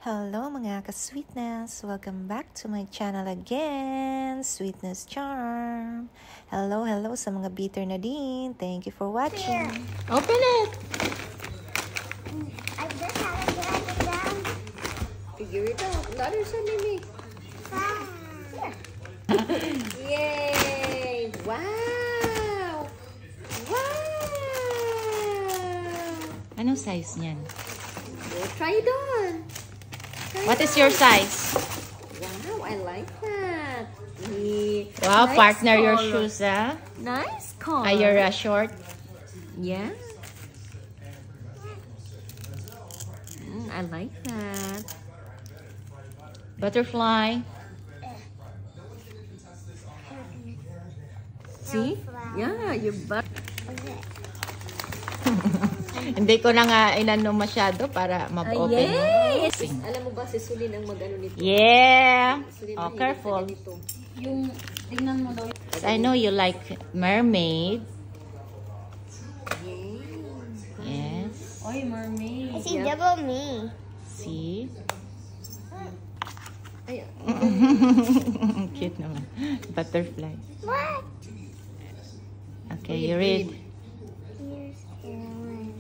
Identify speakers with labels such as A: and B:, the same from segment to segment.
A: Hello mga ka-sweetness! Welcome back to my channel again, Sweetness Charm. Hello sa mga bitter na din. Thank you for watching.
B: Open it!
C: I just had to drag it down.
B: Figure it out. Ladder sa Mimi. Yay! Wow! Wow!
A: Anong size niyan?
B: Try it on.
A: What is your size?
B: Wow, I like that.
A: Wow,
B: Nice
A: partner, your
B: color.
A: shoes, ah?
B: Nice color.
A: Are you short?
B: Yeah. I like that.
A: Butterfly?
B: See? Yeah, you but.
A: Hindi ko na nga inano masyado para mag-open.
B: Yes! Alam mo ba si Sulin ang mag-ano nito?
A: Yeah!
B: Sulin
A: Oh,
B: mahilig
A: careful.
B: na ganito.
C: Yung, tingnan mo daw.
A: I know you like mermaid. Yes.
C: Oy, mermaid. I see double me.
A: See?
B: Ay,
A: Cute naman. Butterfly.
C: What?
A: Okay, you read.
C: Here's Caroline.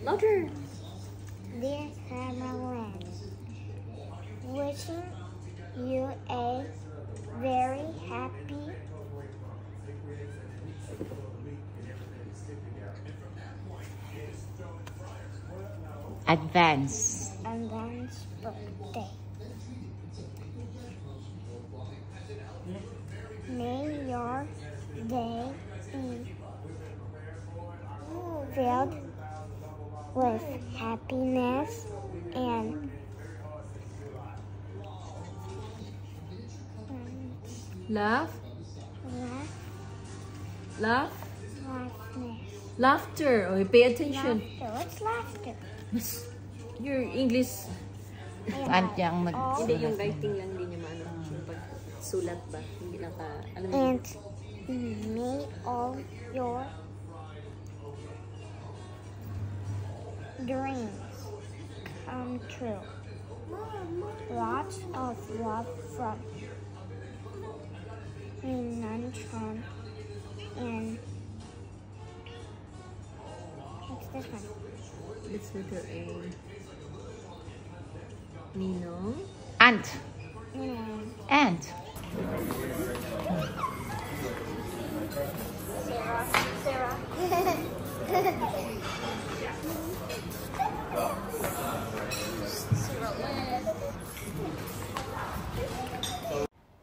B: louder.
C: Dear Caroline, wishing you a very happy
A: Advance.
C: advanced birthday. May your day be filled with happiness and
B: Laugh.
C: laugh,
B: Laugh.
C: laughness.
B: Laughter. Oh, pay attention.
C: Laughter. What's laughter?
B: Your English.
A: At yang mag...
B: Hindi yung writing lang, hindi niya maano. Yung pagsulat ba? Hindi lang ka, alam mo.
C: And may all your dreams come true. Lots of love from Minantron and what's this one?
B: It's letter A. Nino.
A: Ant.
C: And
A: Ant.
C: Sarah.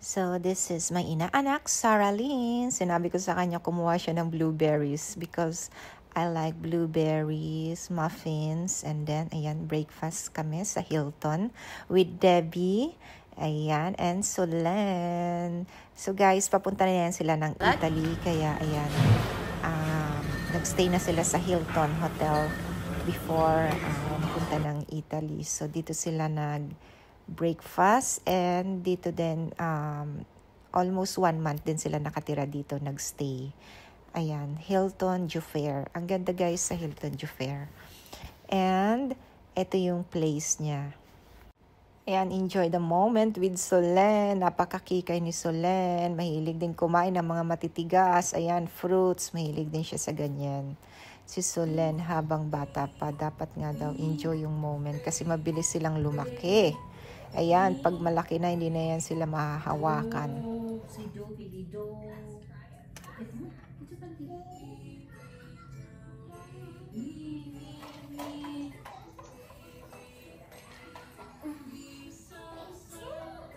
A: So, this is my inaanak, Sarah Lynn. Sinabi ko sa kanya kumuha siya ng blueberries because I like blueberries, muffins, and then, ayan, breakfast kami sa Hilton with Debbie, ayan, and Solen. So, guys, papunta na yan sila ng Italy, kaya, ayan, nagstay na sila sa Hilton Hotel before punta ng Italy. So, dito sila breakfast and dito din almost 1 month din sila nakatira dito, nagstay. Ayan, Hilton Jufair. Ang ganda guys sa Hilton Jufair. And ito yung place niya. Ayan, enjoy the moment with Solen. Napakakikay ni Solen. Mahilig din kumain ng mga matitigas. Ayan, fruits. Mahilig din siya sa ganyan. Si Solen habang bata pa, dapat nga daw enjoy yung moment kasi mabilis silang lumaki. Ayan, pag malaki na, hindi na yan sila mahahawakan.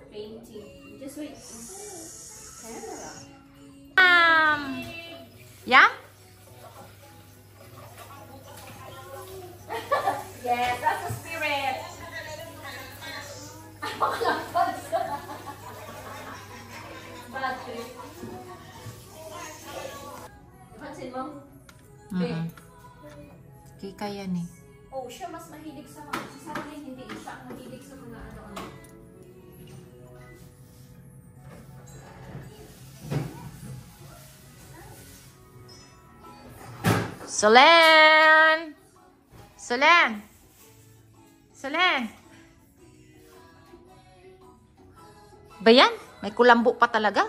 B: Painting. Just wait.
A: Yeah?
B: Yes, that's the spirit. Bad trip. Pansin mo?
A: Kika yan eh.
B: Oh, siya mas mahilig sa mga. Si Sarah hindi siya mahilig sa mga ano-ano.
A: Solen! Solen! Solen! Ba yan? May kulambo pa talaga.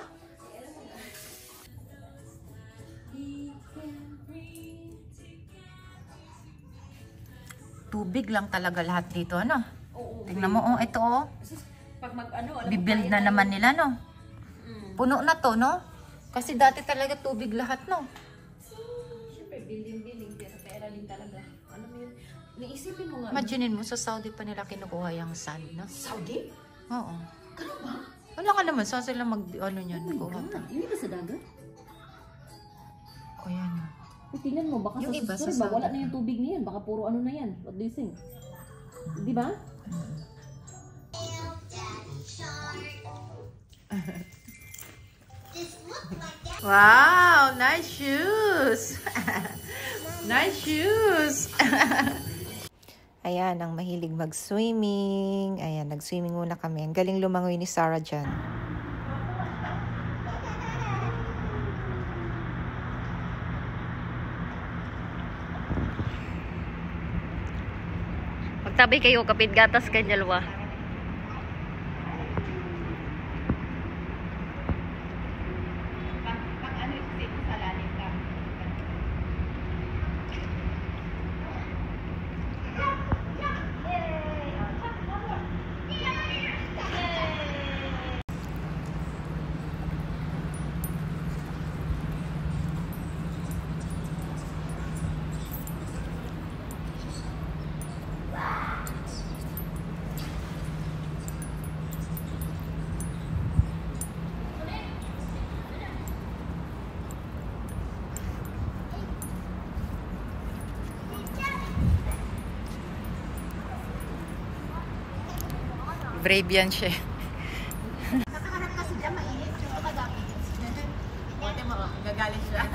A: Tubig lang talaga lahat dito, ano? Tingnan mo, oh, ito, oh.
B: Pag mag-ano,
A: Bibuild na naman nila, no? Puno na to, no? Kasi dati talaga tubig lahat, no?
B: Siyempre, building, pero pera din talaga. Ano mo yun? Naisipin mo nga.
A: Imaginin mo, sa Saudi pa nila kinukuha yung sand, no?
B: Saudi?
A: Oo.
B: Ganun ba?
A: Wala ka naman, saan sila ano yan, kuha ta?
B: Hindi ba sa dagat?
A: O yan.
B: Tingnan mo, baka
A: Yung
B: sa
A: iba,
B: susunod,
A: sa
B: wala
A: Saudi.
B: na yung tubig na yan. Baka puro ano na yan. What do you think? Di ba?
A: Wow, nice shoes. Nice shoes. Ayan, ang mahilig mag-swimming. Ayan, nag-swimming muna kami. Ang galing lumangoy ni Sarah dyan.
B: Magtabi kayo, kapit gatas kayo dalawa.
A: Brave yan siya.
C: Nakaharap kasi dyan, mainit. Ito kagapit.
A: Buti mo, gagalit siya.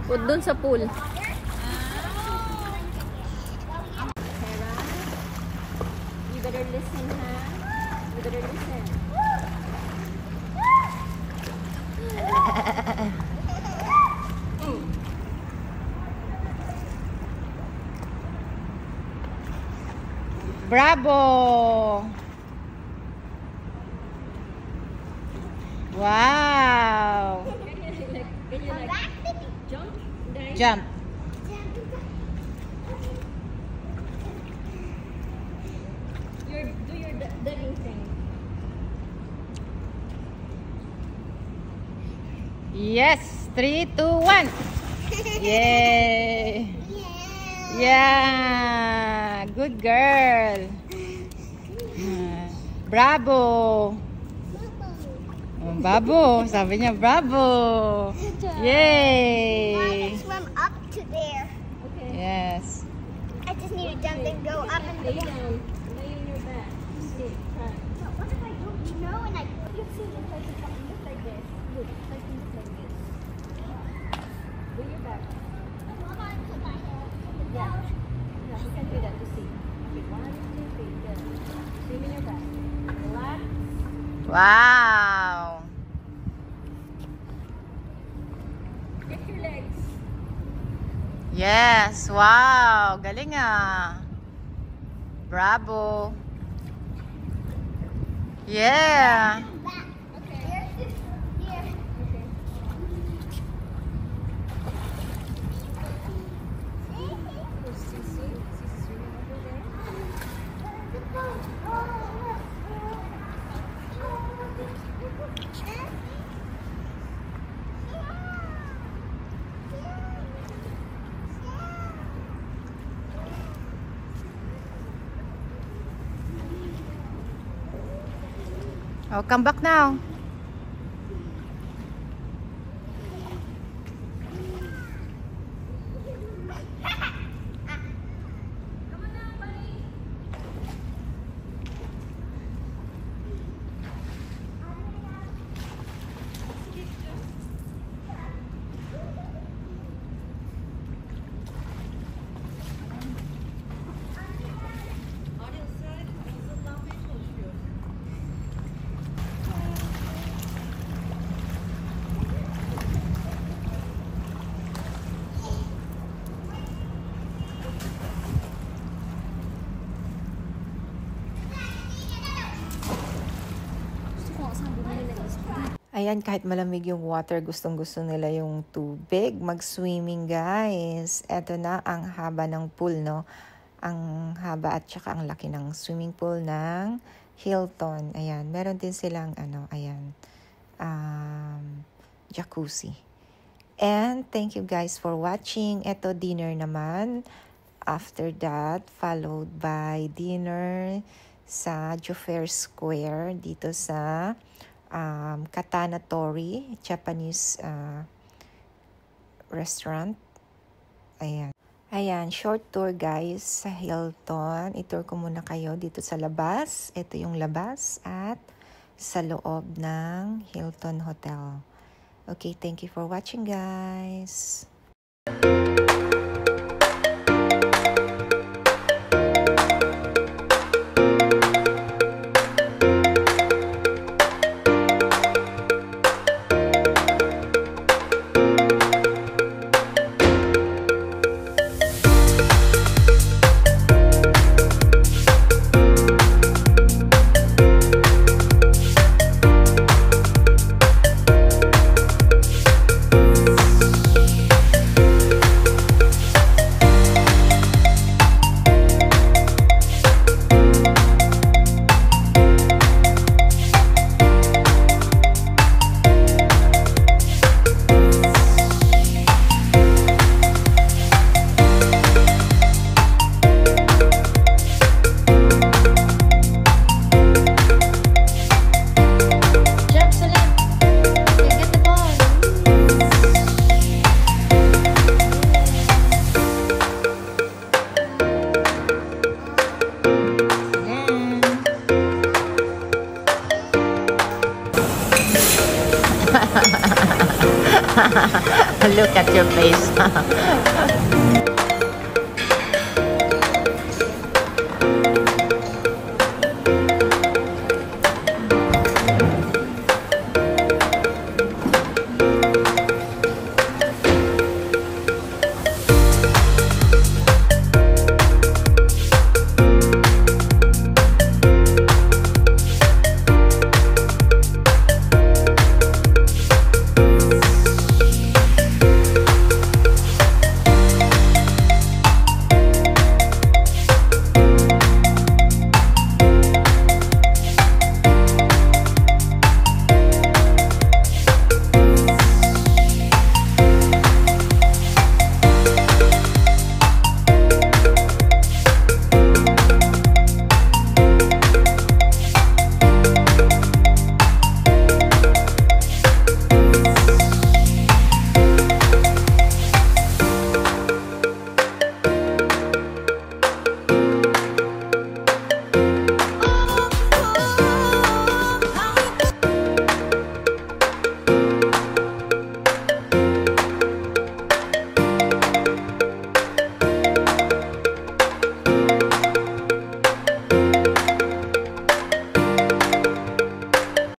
B: Put dun sa pool. You better listen, ha? You better listen.
A: Bravo! Wow!
B: Jump. Dahil
A: Jump.
B: do your diving thing.
A: Yes! 3, 2, 1! Yay! Yeah! Good girl! Bravo! Bravo! Sabi niya, bravo! Yay!
C: Swim up to there.
B: Okay.
A: Yes.
C: I just need to jump and go up and
B: Lay
C: down.
B: down. Lay on your back. Sit. Try.
C: But what if I don't know and I you've seen it like it look like this. Look, like it look like this.
B: Do your back.
C: Hold on to my head.
B: Yeah. Yeah, you can do that to see. Okay, 1, 2, 3. Good. Swim in your back. Relax.
A: Wow!
B: Get your legs.
A: Yes! Wow! Galing ah! Bravo! Yeah!
C: Back. Okay. Here. Here.
B: Okay. Sissy swimming over there.
A: Oh, come back now. Ayan, kahit malamig yung water, gustong-gusto nila yung tubig. Mag-swimming, guys. Eto na ang haba ng pool, no? Ang haba at saka ang laki ng swimming pool ng Hilton. Ayan, meron din silang, jacuzzi. And thank you guys for watching. Eto, dinner naman. After that, followed by dinner sa Jofair Square dito sa Katana Tori, Japanese restaurant. Ayan, short tour guys sa Hilton. I-tour ko muna kayo dito sa labas. Ito yung labas at sa loob ng Hilton Hotel. Okay, thank you for watching guys. Look at your face.